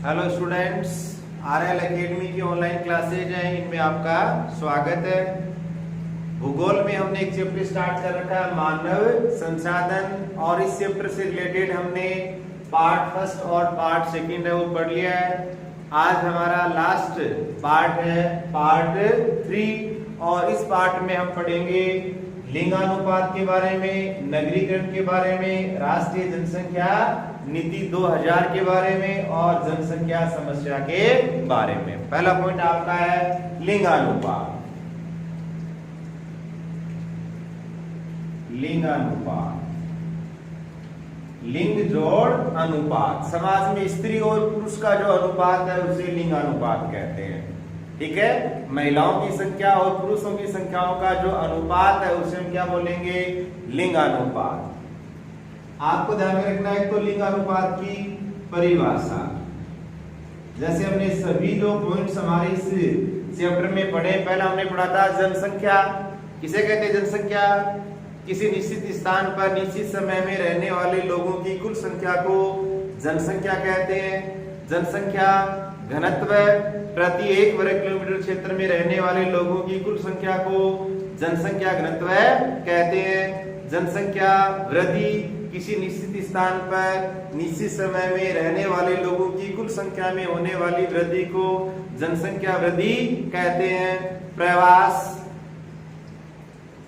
Hello students, RL academy की online classes हैं, इनमें आपका स्वागत है। भूगोल में हमने एक चैप्टर स्टार्ट कर रखा है मानव संसाधन, और इस चैप्टर से रिलेटेड हमने पार्ट फर्स्ट और पार्ट सेकंड है वो पढ़ लिया है। आज हमारा लास्ट पार्ट है पार्ट 3, और इस पार्ट में हम पढ़ेंगे लिंगानुपात के बारे में, नगरीकरण के बारे में, राष्ट्रीय जनसंख्या नीति 2000 के बारे में और जनसंख्या समस्या के बारे में। पहला पॉइंट आपका है लिंगानुपात। लिंगानुपात, लिंग जोड़ अनुपात। समाज में स्त्री और पुरुष का जो अनुपात है उसे लिंगानुपात कहते हैं। ठीक है, महिलाओं की संख्या और पुरुषों की संख्याओं का जो अनुपात है उसे हम क्या बोलेंगे? लिंगानुपात। आपको ध्यान में रखना है तो लिंगानुपात की परिभाषा, जैसे हमने सभी जो पॉइंट्स हमारे इस चैप्टर में पढ़े। पहला हमने पढ़ा था जनसंख्या। किसे कहते हैं जनसंख्या? किसी निश्चित स्थान पर निश्चित समय में रहने वाले लोगों की कुल संख्या को जनसंख्या कहते हैं। जनसंख्या घनत्व, प्रति 1 वर्ग किलोमीटर क्षेत्र में रहने वाले लोगों की कुल संख्या को जनसंख्या घनत्व कहते हैं। जनसंख्या वृद्धि, किसी निश्चित स्थान पर निश्चित समय में रहने वाले लोगों की कुल संख्या में होने वाली वृद्धि को जनसंख्या वृद्धि कहते हैं। प्रवास,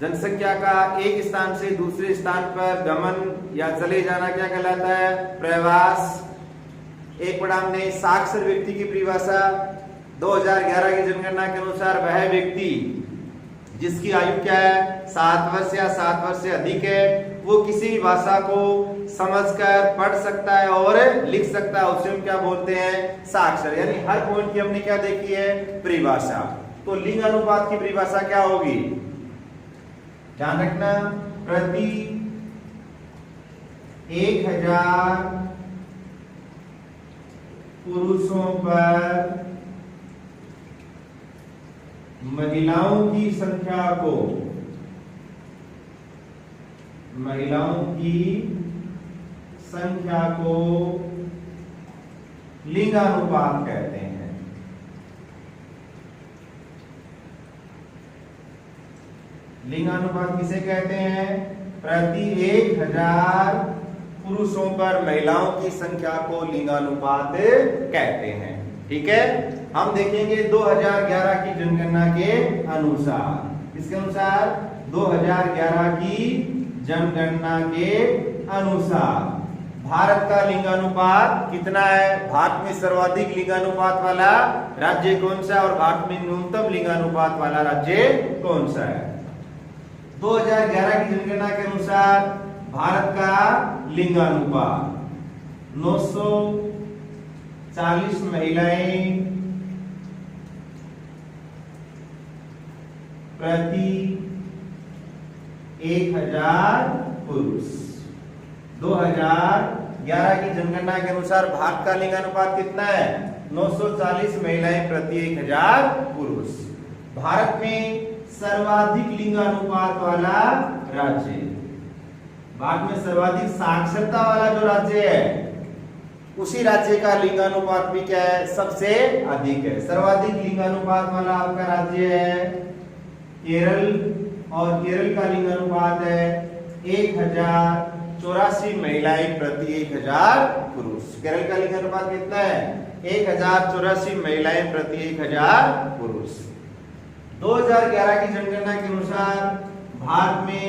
जनसंख्या का एक स्थान से दूसरे स्थान पर गमन या चले जाना क्या कहलाता है? प्रवास। एक पढ़ा हमने साक्षर व्यक्ति की परिभाषा। 2011 की जनगणना के अनुसार वह व्यक्ति जिसकी आयु क्या है? 7 वर्ष या 7 वर्ष से अधिक है, वो किसी भी भाषा को समझकर पढ़ सकता है और लिख सकता है, उसे हम क्या बोलते हैं? साक्षर। यानी हर पॉइंट की हमने क्या देखी है? परिभाषा। तो लिंग अनुपात की परिभाषा क्या होगी? ध्यान रखना, प्रति 1000 पुरुषों पर महिलाओं की संख्या को लिंगानुपात कहते हैं। लिंगानुपात किसे कहते हैं? प्रति 1000 पुरुषों पर महिलाओं की संख्या को लिंगानुपात कहते हैं। ठीक है, हम देखेंगे 2011 की जनगणना के अनुसार। इसके अनुसार 2011 की जनगणना के अनुसार भारत का लिंगानुपात कितना है? भारत में सर्वाधिक लिंगानुपात वाला राज्य कौन सा है और भारत में न्यूनतम लिंगानुपात वाला राज्य कौन सा है? 2011 की जनगणना के अनुसार भारत का लिंगानुपात 940 महिलाएं प्रति 1000 पुरुष। 2011 की जनगणना के अनुसार भारत का लिंगानुपात कितना है? 940 महिलाएं प्रति 1000 पुरुष। भारत में सर्वाधिक लिंगानुपात वाला राज्य, भारत में सर्वाधिक साक्षरता वाला जो राज्य है उसी राज्य का लिंगानुपात भी क्या है? सबसे अधिक है। सर्वाधिक लिंगानुपात वाला आपका राज्य है केरल, और केरल का लिंगानुपात है 1084 महिलाएं प्रति 1000 पुरुष। केरल का लिंगानुपात कितना है? 1084 महिलाएं प्रति 1000 पुरुष। 2011 की जनगणना के अनुसार भारत में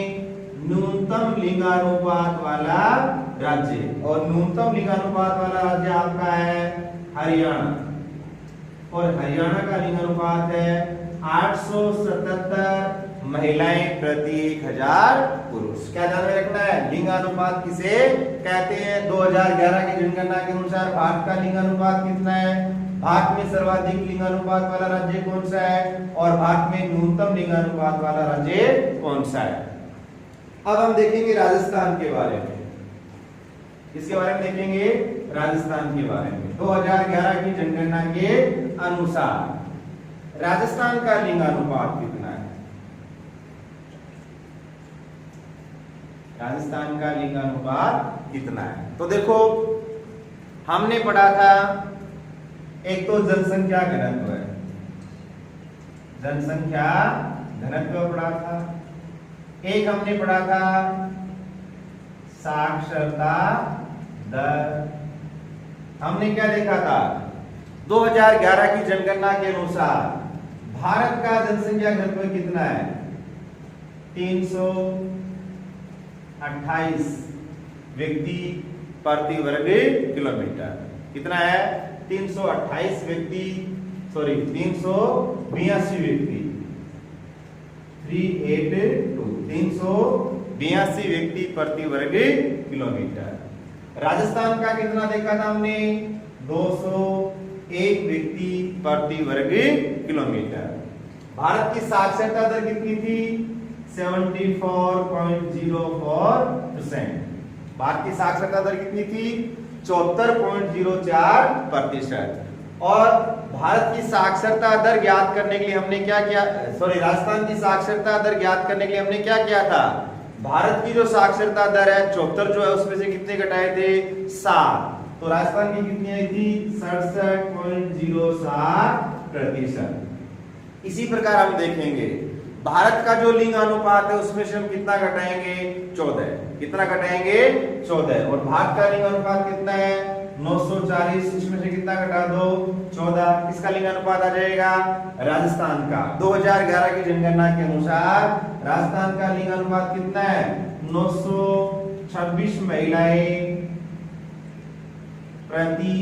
न्यूनतम लिंगानुपात वाला राज्य, और न्यूनतम लिंगानुपात वाला राज्य आपका है हरियाणा, और हरियाणा का लिंगानुपात है 877 महिलाएं प्रति 1000 पुरुष। क्या ध्यान में रखना है? लिंगानुपात किसे कहते हैं? 2011 की जनगणना के अनुसार भारत का लिंगानुपात कितना है? भारत में सर्वाधिक लिंगानुपात वाला राज्य कौन सा है और भारत में न्यूनतम लिंगानुपात वाला राज्य कौन सा है? अब हम देखेंगे राजस्थान के बारे में। इसके बारे में देखेंगे राजस्थान के बारे में। 2011 की जनगणना के अनुसार राजस्थान का लिंगानुपात कितना है? राजस्थान का लिंगानुपात कितना है? तो देखो, हमने पढ़ा था एक तो जनसंख्या घनत्व है, जनसंख्या घनत्व पढ़ा था। एक हमने पढ़ा था साक्षरता दर। हमने क्या देखा था? 2011 की जनगणना के अनुसार भारत का जनसंख्या घनत्व कितना है? 328 व्यक्ति प्रति वर्ग किलोमीटर। कितना है? 328 व्यक्ति, सॉरी 382 व्यक्ति, 382 व्यक्ति प्रति वर्ग किलोमीटर। राजस्थान का कितना देखा था हमने? 201 व्यक्ति प्रति वर्ग किलोमीटर। भारत की साक्षरता दर कितनी थी? 74.04%। भारत की साक्षरता दर कितनी थी? 74.04%। और भारत की साक्षरता दर ज्ञात करने के लिए हमने क्या किया? सॉरी, राजस्थान की साक्षरता दर ज्ञात करने के लिए हमने क्या किया था? भारत की जो साक्षरता दर है 74 जो है उसमें से कितने घटाए थे? 7। तो राजस्थान की कितनी आई थी? 67.07%। इसी प्रकार हम देखेंगे भारत का जो लिंग अनुपात है उसमें से हम कितना घटाएंगे? 14। कितना घटाएंगे? 14। और भारत का लिंग अनुपात कितना है? 940। इसमें से कितना घटा दो? 14। किसका लिंग अनुपात आ जाएगा? राजस्थान का। 2011 की जनगणना के अनुसार राजस्थान का लिंग अनुपात कितना है? 926 महिलाएं प्रति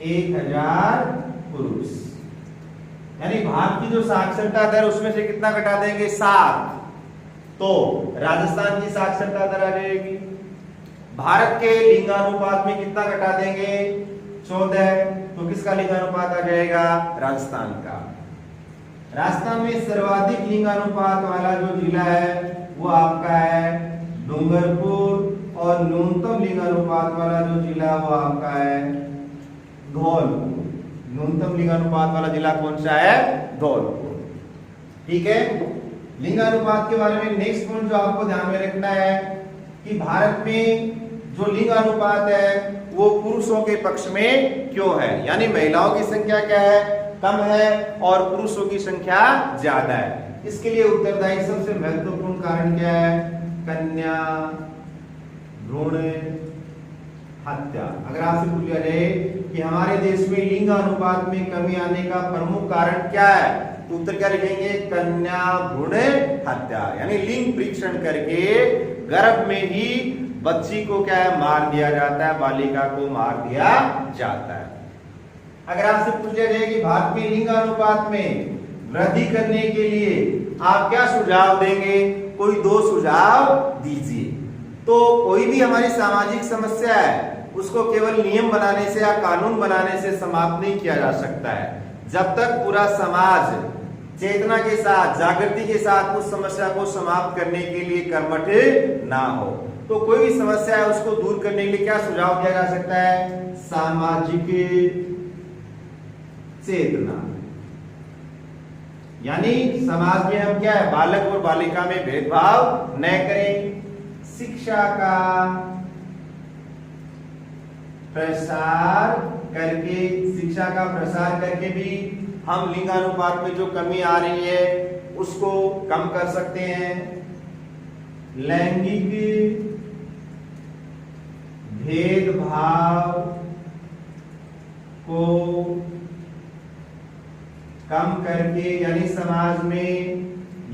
1000 पुरुष। यानी भारत की जो साक्षरता दर उसमें से कितना घटा देंगे? 7। तो राजस्थान की साक्षरता दर आ जाएगी। भारत के लिंगानुपात में कितना घटा देंगे? 14। तो किसका लिंगानुपात आ जाएगा? राजस्थान का। राजस्थान में सर्वाधिक लिंगानुपात वाला जो जिला है वो आपका है डूंगरपुर, और न्यूनतम लिंगानुपात वाला जो जिला वो आपका है धौलपुर। न्यूनतम लिंगानुपात वाला जिला कौन सा है? धौलपुर। ठीक है। लिंगानुपात के बारे में नेक्स्ट पॉइंट जो आपको ध्यान में रखना है कि भारत में जो लिंगानुपात है वो पुरुषों के पक्ष में क्यों है? यानी महिलाओं की संख्या क्या है? कम है और पुरुषों की संख्या ज्यादा है। इसके लिए उत्तरदायी सबसे महत्वपूर्ण कारण क्या है? कन्या भ्रूण हत्या। अगर आपसे पूछा जाए कि हमारे देश में लिंग अनुपात में कमी आने का प्रमुख कारण क्या है, तो उत्तर क्या लिखेंगे? कन्या भ्रूण हत्या। यानी लिंग परीक्षण करके गर्भ में ही बच्ची को क्या है? मार दिया जाता है, बालिका को मार दिया जाता है। अगर आपसे पूछा जाए कि भारत में लिंग अनुपात में वृद्धि करने के लिए आप क्या सुझाव देंगे? कोई 2 सुझाव दीजिए। तो कोई भी हमारी सामाजिक समस्या है उसको केवल नियम बनाने से या कानून बनाने से समाप्त नहीं किया जा सकता है। जब तक पूरा समाज चेतना के साथ, जागृति के साथ उस समस्या को समाप्त करने के लिए कर्मठ ना हो, तो कोई भी समस्या है उसको दूर करने के लिए क्या सुझाव दिया जा सकता है? सामाजिक चेतना। यानी समाज में हम क्या है? बालक और बालिका में भेदभाव न करें। शिक्षा का प्रसार करके, शिक्षा का प्रसार करके भी हम लिंगानुपात में जो कमी आ रही है उसको कम कर सकते हैं। लैंगिक भेदभाव को कम करके, यानी समाज में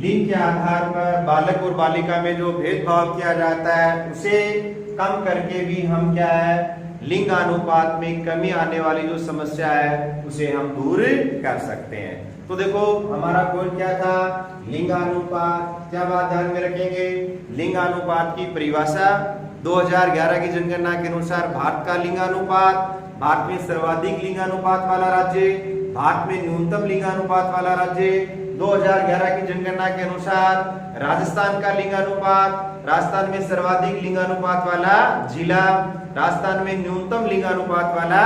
लिंग के आधार पर बालक और बालिका में जो भेदभाव किया जाता है उसे कम करके भी हम क्या है? लिंग अनुपात में कमी आने वाली जो समस्या है उसे हम दूर कर सकते हैं। तो देखो हमारा पॉइंट क्या था? लिंगानुपात। क्या बात ध्यान में रखेंगे? लिंगानुपात की परिभाषा 2011 की जनगणना के अनुसार भारत का लिंगानुपात, भारत में सर्वाधिक लिंगानुपात वाला राज्य, भारत में न्यूनतम लिंगानुपात वाला राज्य। 2011 की जनगणना के अनुसार राजस्थान का लिंगानुपात राजस्थान में सर्वाधिक लिंगानुपात वाला जिला, राजस्थान में न्यूनतम लिंगानुपात वाला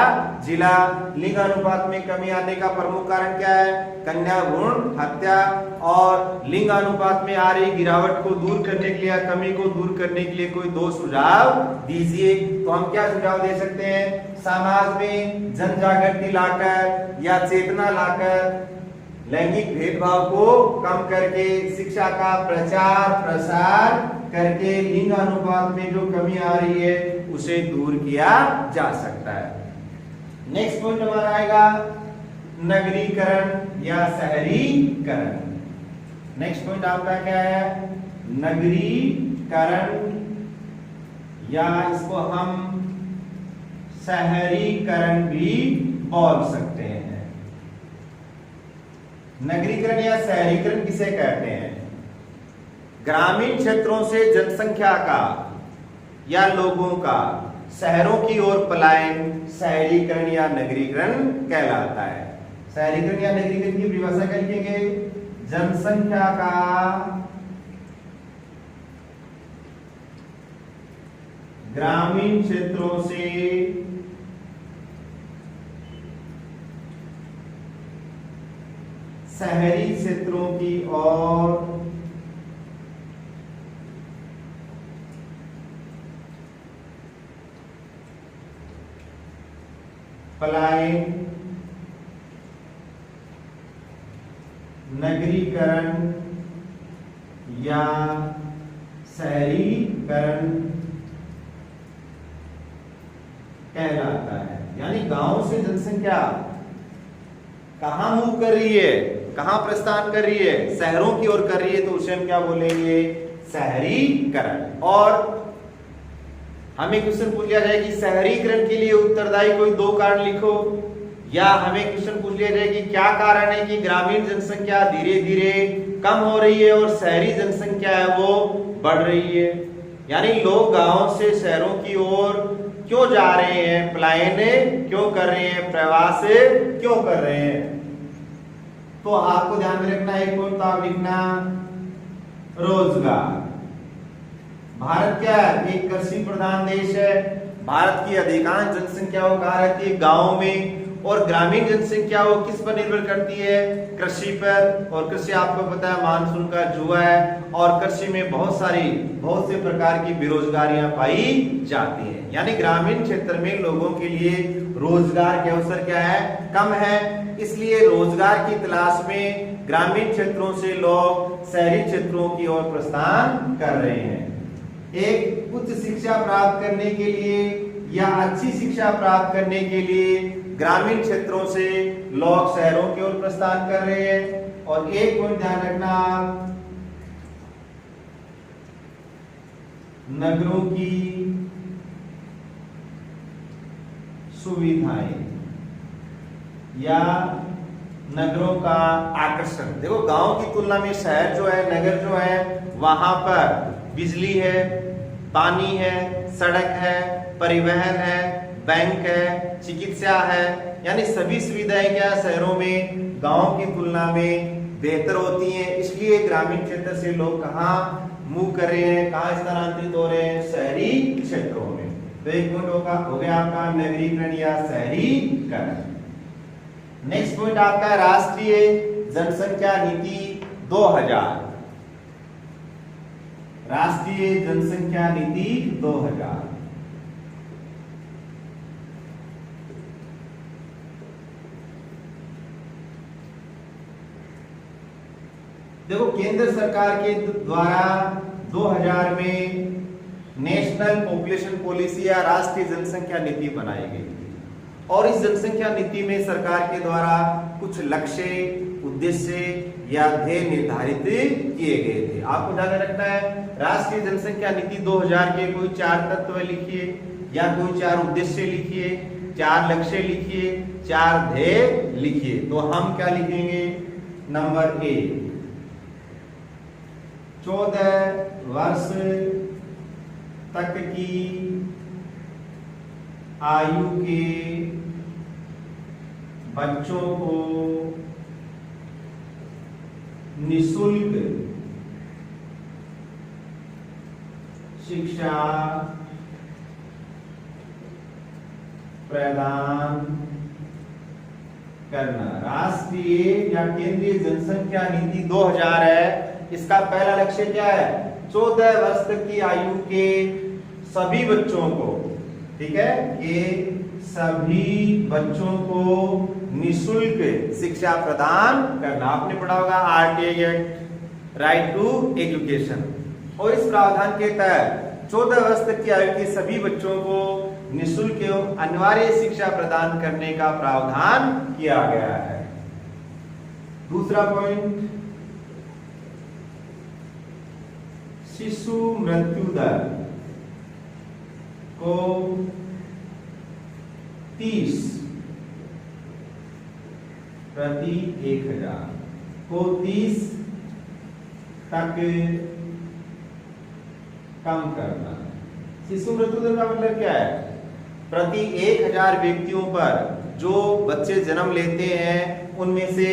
जिला। लिंगानुपात में कमी आने का प्रमुख कारण क्या है? कन्या भ्रूण हत्या। और लिंगानुपात में आ रही गिरावट को दूर करने के लिए, कमी को दूर करने के लिए कोई 2 सुझाव दीजिए। तो हम क्या सुझाव दे सकते हैं? समाज में जन जागृति लाकर या चेतना लाकर लैंगिक भेदभाव को कम करके, शिक्षा का प्रचार प्रसार करके लिंगानुपात में जो कमी आ रही है उसे दूर किया जा सकता है। नेक्स्ट पॉइंट हमारा आएगा नगरीकरण या शहरीकरण। नेक्स्ट पॉइंट आपका क्या है? नगरीकरण या इसको हम शहरीकरण भी बोल सकते हैं। नगरीकरण या शहरीकरण किसे कहते हैं? ग्रामीण क्षेत्रों से जनसंख्या का या लोगों का शहरों की ओर पलायन शहरीकरण या नगरीकरण कहलाता है। शहरीकरण या नगरीकरण की परिभाषा क्या लिखेंगे? जनसंख्या का ग्रामीण क्षेत्रों से शहरी क्षेत्रों की ओर पलायन नगरीकरण या शहरीकरण कहलाता है। यानी गांव से जनसंख्या कहां मूव कर रही है, कहां प्रस्थान कर रही है? शहरों की ओर कर रही है, तो उसे हम क्या बोलेंगे? शहरीकरण। और हमें क्वेश्चन पूछ लिया जाए कि शहरीकरण के लिए उत्तरदायी कोई 2 कारण लिखो, या हमें क्वेश्चन पूछ लिया जाए कि क्या कारण है कि ग्रामीण जनसंख्या धीरे धीरे कम हो रही है और शहरी जनसंख्या है वो बढ़ रही है। यानी लोग गांवों से शहरों की ओर क्यों जा रहे हैं, पलायन क्यों कर रहे हैं, प्रवास क्यों कर रहे हैं? तो आपको ध्यान में रखना है, कौन तो आप लिखना रोजगार। भारत क्या है? एक कृषि प्रधान देश है। भारत की अधिकांश जनसंख्या वो कहाँ रहती है? गाँव में। और ग्रामीण जनसंख्या वो किस पर निर्भर करती है? कृषि पर। और कृषि आपको पता है मानसून का जुआ है, और कृषि में बहुत से प्रकार की बेरोजगारियां पाई जाती है। यानी ग्रामीण क्षेत्र में लोगों के लिए रोजगार के अवसर क्या है? कम है। इसलिए रोजगार की तलाश में ग्रामीण क्षेत्रों से लोग शहरी क्षेत्रों की ओर प्रस्थान कर रहे हैं। एक उच्च शिक्षा प्राप्त करने के लिए या अच्छी शिक्षा प्राप्त करने के लिए ग्रामीण क्षेत्रों से लोग शहरों की ओर प्रस्थान कर रहे हैं। और एक पॉइंट ध्यान रखना, नगरों की सुविधाएं या नगरों का आकर्षण। देखो गांव की तुलना में शहर जो है, नगर जो है, वहां पर बिजली है, पानी है, सड़क है, परिवहन है, बैंक है, चिकित्सा है। यानी सभी सुविधाएं क्या शहरों में गांव की तुलना में बेहतर होती हैं। इसलिए ग्रामीण क्षेत्र से लोग कहाँ मूव कर रहे हैं, कहाँ स्थानांतरित हो रहे हैं? शहरी क्षेत्रों में। तो एक पॉइंट हो गया आपका नगरीकरण या शहरीकरण। नेक्स्ट पॉइंट आपका राष्ट्रीय जनसंख्या नीति 2000। राष्ट्रीय जनसंख्या नीति 2000। देखो केंद्र सरकार के द्वारा 2000 में नेशनल पॉपुलेशन पॉलिसी या राष्ट्रीय जनसंख्या नीति बनाई गई थी। और इस जनसंख्या नीति में सरकार के द्वारा कुछ लक्ष्य, उद्देश्य या ध्येय निर्धारित किए गए थे। आपको ध्यान रखना है, राष्ट्रीय जनसंख्या नीति 2000 के कोई 4 तत्व लिखिए, या कोई 4 उद्देश्य लिखिए, 4 लक्ष्य लिखिए, 4 ध्येय लिखिए। तो हम क्या लिखेंगे? नंबर 1, 14 वर्ष तक की आयु के बच्चों को निःशुल्क शिक्षा प्रदान करना। राष्ट्रीय या केंद्रीय जनसंख्या नीति 2000 है। इसका पहला लक्ष्य क्या है? 14 वर्ष तक की आयु के सभी बच्चों को, ठीक है, कि सभी बच्चों को निःशुल्क शिक्षा प्रदान करना। आपने पढ़ा होगा RTI act, right to education. और इस प्रावधान के तहत 14 वर्ष तक की आयु के सभी बच्चों को निःशुल्क एवं अनिवार्य शिक्षा प्रदान करने का प्रावधान किया गया है। दूसरा पॉइंट, शिशु मृत्यु दर को 30 प्रति 1000 को 30 तक कम करना। शिशु मृत्यु दर का मतलब क्या है? प्रति 1000 व्यक्तियों पर जो बच्चे जन्म लेते हैं उनमें से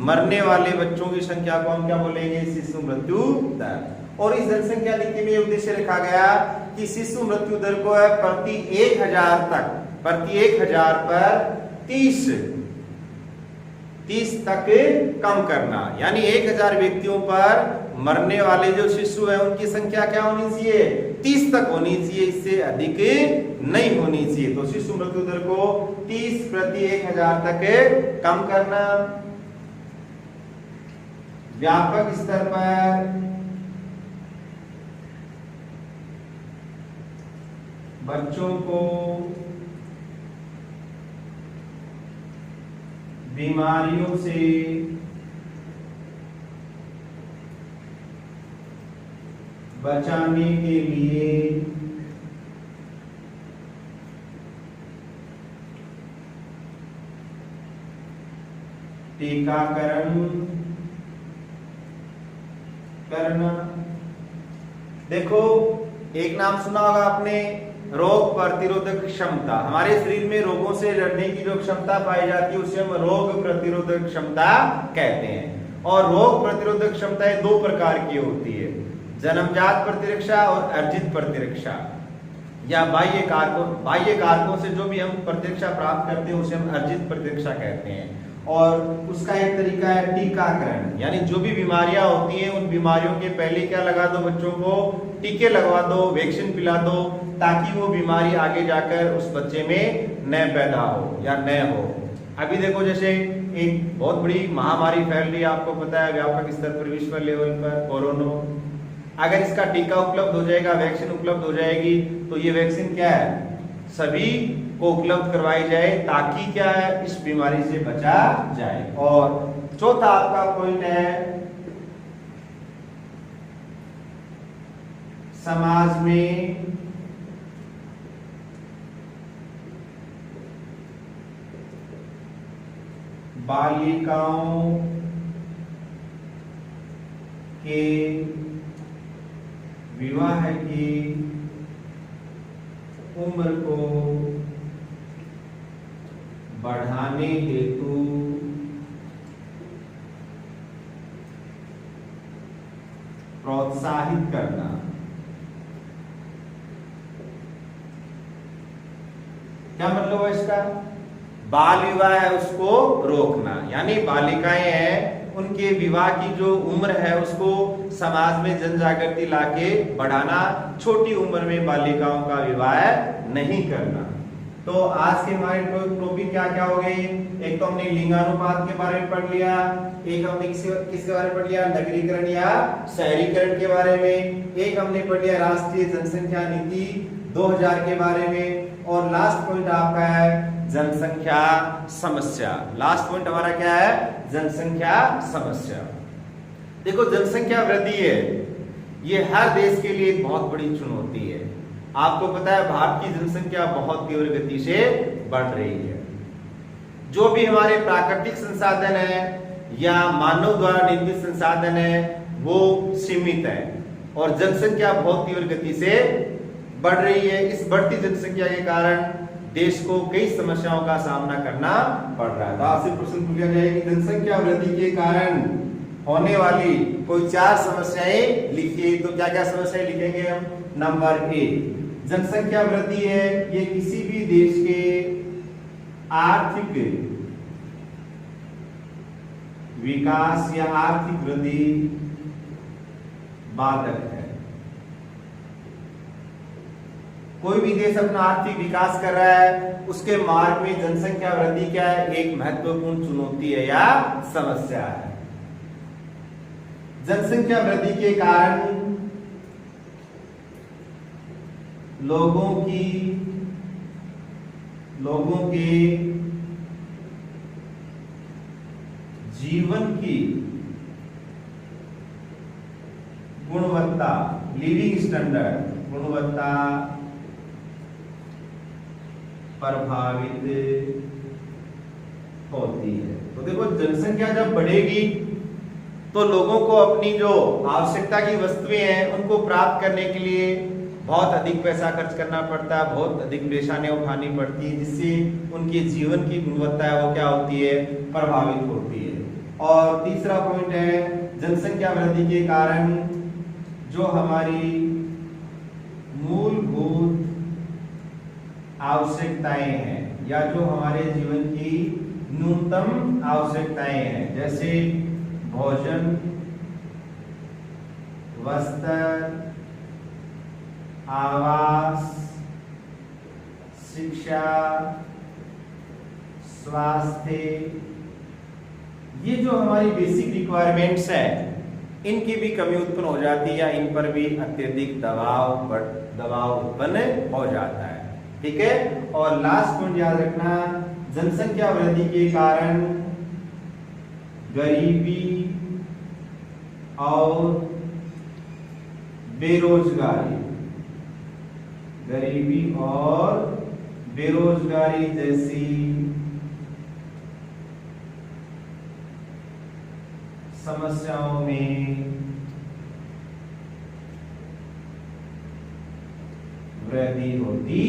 मरने वाले बच्चों की संख्या को हम क्या बोलेंगे? शिशु मृत्यु दर। और इस जनसंख्या नीति में उद्देश्य रखा गया कि शिशु मृत्यु दर को है प्रति 1000 तक, प्रति 1000 पर 30 तक कम करना। यानी 1000 व्यक्तियों पर मरने वाले जो शिशु है उनकी संख्या क्या होनी चाहिए? 30 तक होनी चाहिए, इससे अधिक नहीं होनी चाहिए। तो शिशु मृत्यु दर को 30 प्रति 1000 तक कम करना। व्यापक स्तर पर बच्चों को बीमारियों से बचाने के लिए टीकाकरण करना। देखो, एक नाम सुना होगा आपने, रोग प्रतिरोधक क्षमता। हमारे शरीर में रोगों से लड़ने की जो क्षमता पाई जाती है उसे हम रोग प्रतिरोधक क्षमता कहते हैं। और रोग प्रतिरोधक क्षमताएं 2 प्रकार की होती है, जन्मजात प्रतिरक्षा और अर्जित प्रतिरक्षा, या बाह्य कारकों से जो भी हम प्रतिरक्षा प्राप्त करते हैं उसे हम अर्जित प्रतिरक्षा कहते हैं। और उसका एक तरीका है टीकाकरण, यानी जो भी बीमारियां होती हैं उन बीमारियों के पहले क्या लगा दो, बच्चों को टीके लगवा दो, वैक्सीन पिला दो, ताकि वो बीमारी आगे जाकर उस बच्चे में न पैदा हो या न हो। अभी देखो, जैसे एक बहुत बड़ी महामारी फैल रही है, आपको पता है, व्यापक स्तर पर, विश्व लेवल पर, कोरोना। अगर इसका टीका उपलब्ध हो जाएगा, वैक्सीन उपलब्ध हो जाएगी, तो ये वैक्सीन क्या है, सभी को उपलब्ध करवाई जाए ताकि क्या है, इस बीमारी से बचा जाए। और चौथा आपका पॉइंट है समाज में बालिकाओं के विवाह की उम्र को बढ़ाने हेतु प्रोत्साहित करना। क्या मतलब है इसका? बाल विवाह है उसको रोकना, यानी बालिकाएं हैं उनके विवाह की जो उम्र है उसको समाज में जन जागृति लाके बढ़ाना, छोटी उम्र में बालिकाओं का विवाह नहीं करना। तो आज के हमारे टॉपिक क्या क्या हो गए? एक तो हमने लिंगानुपात के बारे में पढ़ लिया, एक हमने किसके बारे में पढ़ लिया, नगरीकरण या शहरीकरण के बारे में, एक हमने पढ़ लिया राष्ट्रीय जनसंख्या नीति 2000 के बारे में, और लास्ट पॉइंट आपका है जनसंख्या समस्या। लास्ट पॉइंट हमारा क्या है? जनसंख्या समस्या। देखो, जनसंख्या वृद्धि है, ये हर देश के लिए एक बहुत बड़ी चुनौती है। आपको पता है भारत की जनसंख्या बहुत तीव्र गति से बढ़ रही है। जो भी हमारे प्राकृतिक संसाधन है या मानव द्वारा निर्मित संसाधन है वो सीमित है, और जनसंख्या बहुत तीव्र गति से बढ़ रही है। इस बढ़ती जनसंख्या के कारण देश को कई समस्याओं का सामना करना पड़ रहा है। तो आपसे प्रश्न पूछा जाए कि जनसंख्या वृद्धि के कारण होने वाली कोई 4 समस्याएं लिखिए। तो क्या क्या समस्याएं लिखेंगे हम? नंबर ए, जनसंख्या वृद्धि है ये किसी भी देश के आर्थिक विकास या आर्थिक वृद्धि बाधक है। कोई भी देश अपना आर्थिक विकास कर रहा है, उसके मार्ग में जनसंख्या वृद्धि क्या है, एक महत्वपूर्ण चुनौती है या समस्या है। जनसंख्या वृद्धि के कारण लोगों के जीवन की गुणवत्ता, लिविंग स्टैंडर्ड, गुणवत्ता प्रभावित होती है। तो देखो, जनसंख्या जब बढ़ेगी तो लोगों को अपनी जो आवश्यकता की वस्तुएं हैं उनको प्राप्त करने के लिए बहुत अधिक पैसा खर्च करना पड़ता है, बहुत अधिक परेशानियां उठानी पड़ती है, जिससे उनके जीवन की गुणवत्ता है वो क्या होती है, प्रभावित होती है। और तीसरा पॉइंट है, जनसंख्या वृद्धि के कारण जो हमारी मूलभूत आवश्यकताएं हैं या जो हमारे जीवन की न्यूनतम आवश्यकताएं हैं, जैसे भोजन, वस्त्र, आवास, शिक्षा, स्वास्थ्य, ये जो हमारी बेसिक रिक्वायरमेंट्स है इनकी भी कमी उत्पन्न हो जाती है या इन पर भी अत्यधिक दबाव उत्पन्न हो जाता है। ठीक है। और लास्ट पॉइंट याद रखना, जनसंख्या वृद्धि के कारण गरीबी और बेरोजगारी जैसी समस्याओं में वृद्धि होती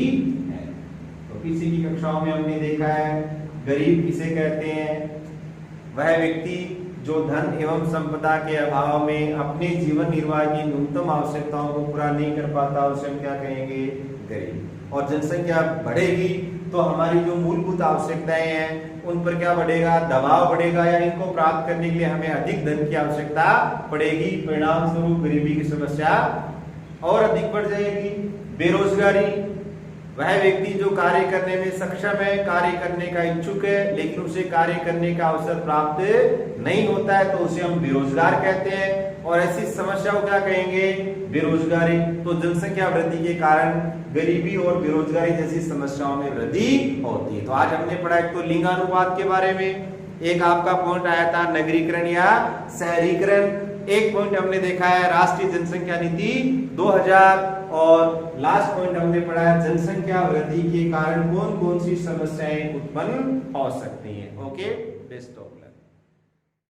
है। तो पीछे की कक्षाओं में हमने देखा है, गरीब किसे कहते हैं, वह व्यक्ति जो धन एवं संपदा के अभाव में अपने जीवन निर्वाह की न्यूनतम आवश्यकताओं को पूरा नहीं कर पाता, उसे हम क्या कहेंगे, गरीब। और जनसंख्या बढ़ेगी तो हमारी जो मूलभूत आवश्यकताएं हैं उन पर क्या बढ़ेगा, दबाव बढ़ेगा, या इनको प्राप्त करने के लिए हमें अधिक धन की आवश्यकता पड़ेगी। परिणाम स्वरूप गरीबी की समस्या और अधिक बढ़ जाएगी। बेरोजगारी, वह व्यक्ति जो कार्य करने में सक्षम है, कार्य करने का इच्छुक है, लेकिन उसे कार्य करने का अवसर प्राप्त नहीं होता है, तो उसे हम बेरोजगार कहते हैं। और ऐसी समस्या को क्या कहेंगे, बेरोजगारी। तो जनसंख्या वृद्धि के कारण गरीबी और बेरोजगारी जैसी समस्याओं में वृद्धि होती है। तो आज हमने पढ़ा एक तो लिंगानुपात के बारे में, एक आपका पॉइंट आया था नगरीकरण या शहरीकरण, एक पॉइंट हमने देखा है राष्ट्रीय जनसंख्या नीति 2000, और लास्ट पॉइंट हमने पढ़ा है जनसंख्या वृद्धि के कारण कौन कौन सी समस्याएं उत्पन्न हो सकती हैं। Okay, best of luck.